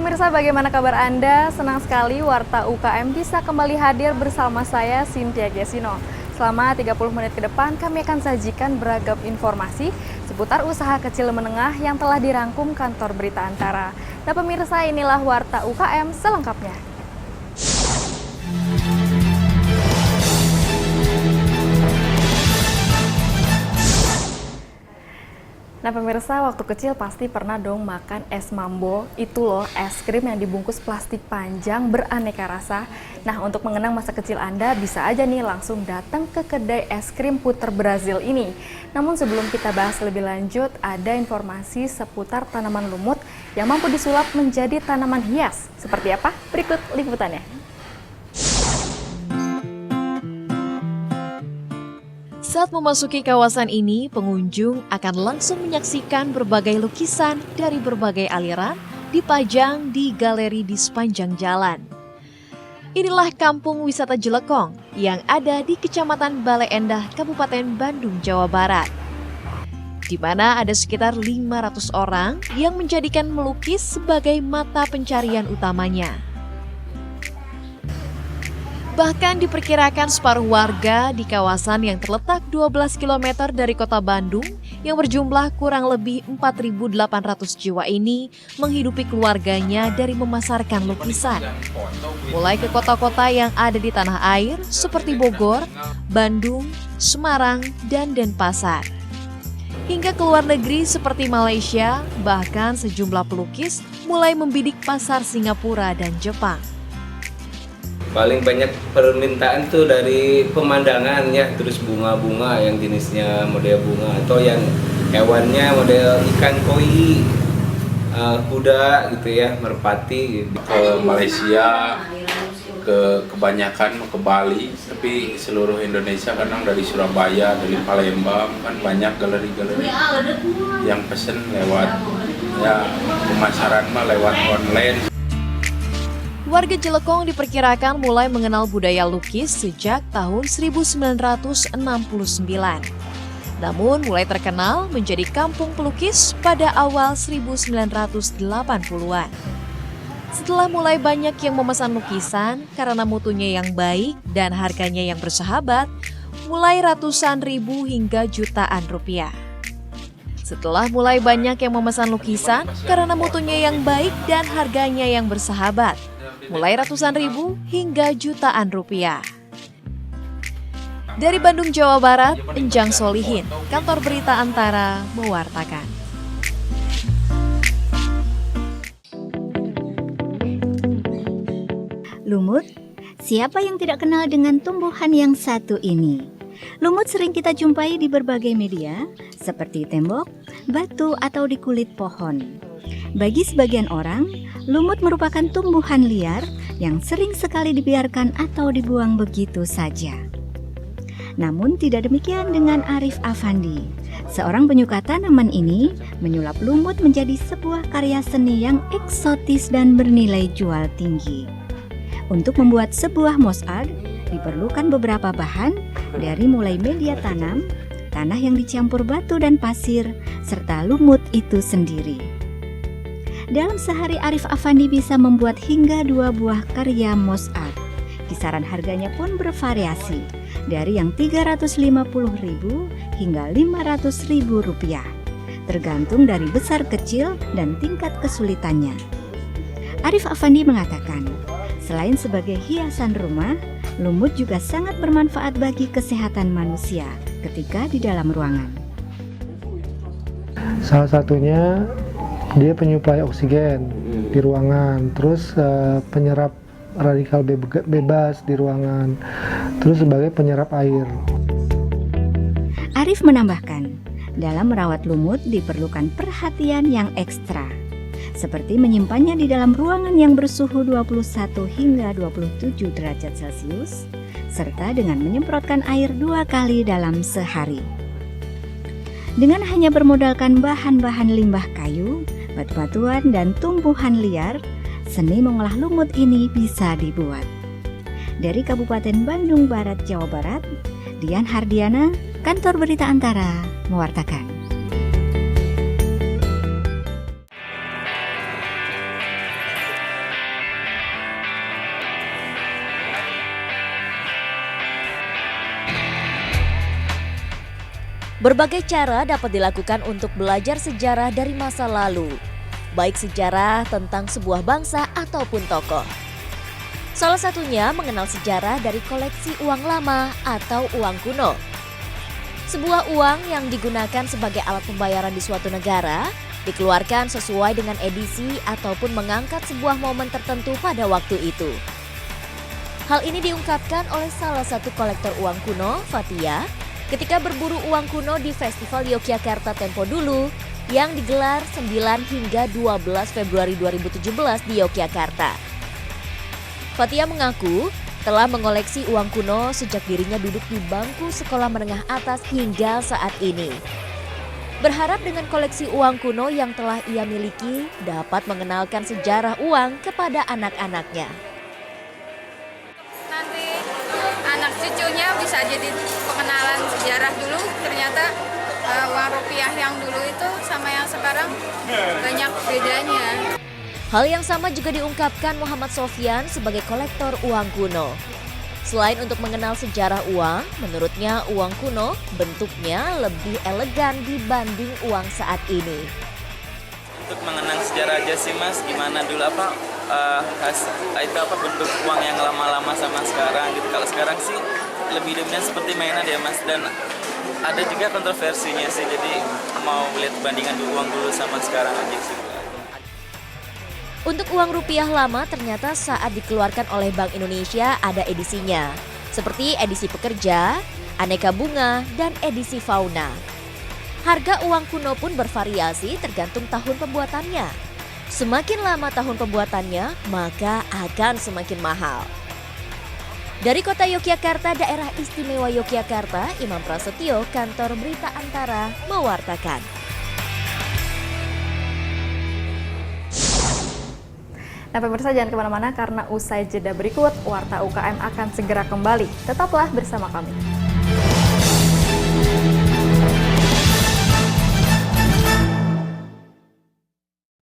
pemirsa, bagaimana kabar Anda? Senang sekali Warta UKM bisa kembali hadir bersama saya, Cynthia Gesino. Selama 30 menit ke depan, kami akan sajikan beragam informasi seputar usaha kecil menengah yang telah dirangkum kantor Berita Antara. Nah pemirsa, inilah Warta UKM selengkapnya. Nah pemirsa, waktu kecil pasti pernah dong makan es mambo. Itu loh es krim yang dibungkus plastik panjang beraneka rasa. Nah untuk mengenang masa kecil Anda bisa aja nih langsung datang ke kedai es krim puter Brazil ini. Namun sebelum kita bahas lebih lanjut, ada informasi seputar tanaman lumut yang mampu disulap menjadi tanaman hias. Seperti apa? Berikut liputannya. Saat memasuki kawasan ini, pengunjung akan langsung menyaksikan berbagai lukisan dari berbagai aliran dipajang di galeri di sepanjang jalan. Inilah Kampung Wisata Jelekong yang ada di Kecamatan Bale Endah, Kabupaten Bandung, Jawa Barat, di mana ada sekitar 500 orang yang menjadikan melukis sebagai mata pencarian utamanya. Bahkan diperkirakan separuh warga di kawasan yang terletak 12 km dari kota Bandung yang berjumlah kurang lebih 4.800 jiwa ini menghidupi keluarganya dari memasarkan lukisan. Mulai ke kota-kota yang ada di tanah air seperti Bogor, Bandung, Semarang, dan Denpasar. Hingga ke luar negeri seperti Malaysia, bahkan sejumlah pelukis mulai membidik pasar Singapura dan Jepang. Paling banyak permintaan tuh dari pemandangan ya, terus bunga-bunga yang jenisnya model bunga atau yang hewannya model ikan koi, kuda gitu ya, merpati gitu. Ke Malaysia, kebanyakan ke Bali, tapi seluruh Indonesia kadang dari Surabaya, dari Palembang kan banyak galeri-galeri yang pesen lewat ya pemasaran mah lewat online. Warga Jelekong diperkirakan mulai mengenal budaya lukis sejak tahun 1969. Namun mulai terkenal menjadi kampung pelukis pada awal 1980-an. Setelah mulai banyak yang memesan lukisan karena mutunya yang baik dan harganya yang bersahabat, mulai ratusan ribu hingga jutaan rupiah. Setelah mulai banyak yang memesan lukisan karena mutunya yang baik dan harganya yang bersahabat, mulai ratusan ribu hingga jutaan rupiah. Dari Bandung, Jawa Barat, Enjang Solihin, Kantor Berita Antara mewartakan. Lumut, siapa yang tidak kenal dengan tumbuhan yang satu ini? Lumut sering kita jumpai di berbagai media, seperti tembok, batu, atau di kulit pohon. Bagi sebagian orang, lumut merupakan tumbuhan liar yang sering sekali dibiarkan atau dibuang begitu saja. Namun tidak demikian dengan Arif Afandi. Seorang penyuka tanaman ini menyulap lumut menjadi sebuah karya seni yang eksotis dan bernilai jual tinggi. Untuk membuat sebuah moss art, diperlukan beberapa bahan dari mulai media tanam, tanah yang dicampur batu dan pasir, serta lumut itu sendiri. Dalam sehari Arif Afandi bisa membuat hingga 2 buah karya moss art. Kisaran harganya pun bervariasi, dari yang Rp350.000 hingga Rp500.000, tergantung dari besar kecil dan tingkat kesulitannya. Arif Afandi mengatakan, selain sebagai hiasan rumah, lumut juga sangat bermanfaat bagi kesehatan manusia ketika di dalam ruangan. Salah satunya dia penyuplai oksigen di ruangan, terus penyerap radikal bebas di ruangan, terus sebagai penyerap air. Arif menambahkan, dalam merawat lumut diperlukan perhatian yang ekstra, seperti menyimpannya di dalam ruangan yang bersuhu 21 hingga 27 derajat Celcius, serta dengan menyemprotkan air 2 kali dalam sehari. Dengan hanya bermodalkan bahan-bahan limbah kayu, batu-batuan, dan tumbuhan liar, seni mengolah lumut ini bisa dibuat. Dari Kabupaten Bandung Barat, Jawa Barat, Dian Hardiana, Kantor Berita Antara, mewartakan. Berbagai cara dapat dilakukan untuk belajar sejarah dari masa lalu, baik sejarah tentang sebuah bangsa ataupun tokoh. Salah satunya mengenal sejarah dari koleksi uang lama atau uang kuno. Sebuah uang yang digunakan sebagai alat pembayaran di suatu negara dikeluarkan sesuai dengan edisi ataupun mengangkat sebuah momen tertentu pada waktu itu. Hal ini diungkapkan oleh salah satu kolektor uang kuno, Fatia, ketika berburu uang kuno di Festival Yogyakarta Tempo Dulu yang digelar 9 hingga 12 Februari 2017 di Yogyakarta. Fatia mengaku telah mengoleksi uang kuno sejak dirinya duduk di bangku sekolah menengah atas hingga saat ini. Berharap dengan koleksi uang kuno yang telah ia miliki dapat mengenalkan sejarah uang kepada anak-anaknya. Nanti anak cucunya bisa jadi pengenalan sejarah dulu, ternyata uang rupiah yang dulu itu sama yang sekarang banyak bedanya. Hal yang sama juga diungkapkan Muhammad Sofyan sebagai kolektor uang kuno. Selain untuk mengenal sejarah uang, menurutnya uang kuno bentuknya lebih elegan dibanding uang saat ini. Untuk mengenang sejarah aja sih Mas, gimana dulu bentuk uang yang lama-lama sama sekarang gitu. Kalau sekarang sih lebih dominan seperti mainan ya Mas, dan ada juga kontroversinya sih, jadi mau lihat bandingan uang dulu sama sekarang aja sih. Untuk uang rupiah lama ternyata saat dikeluarkan oleh Bank Indonesia ada edisinya, seperti edisi pekerja, aneka bunga, dan edisi fauna. Harga uang kuno pun bervariasi tergantung tahun pembuatannya. Semakin lama tahun pembuatannya, maka akan semakin mahal. Dari Kota Yogyakarta, Daerah Istimewa Yogyakarta, Imam Prasetyo, Kantor Berita Antara, mewartakan. Nah pemirsa jangan kemana-mana karena usai jeda berikut, Warta UKM akan segera kembali. Tetaplah bersama kami.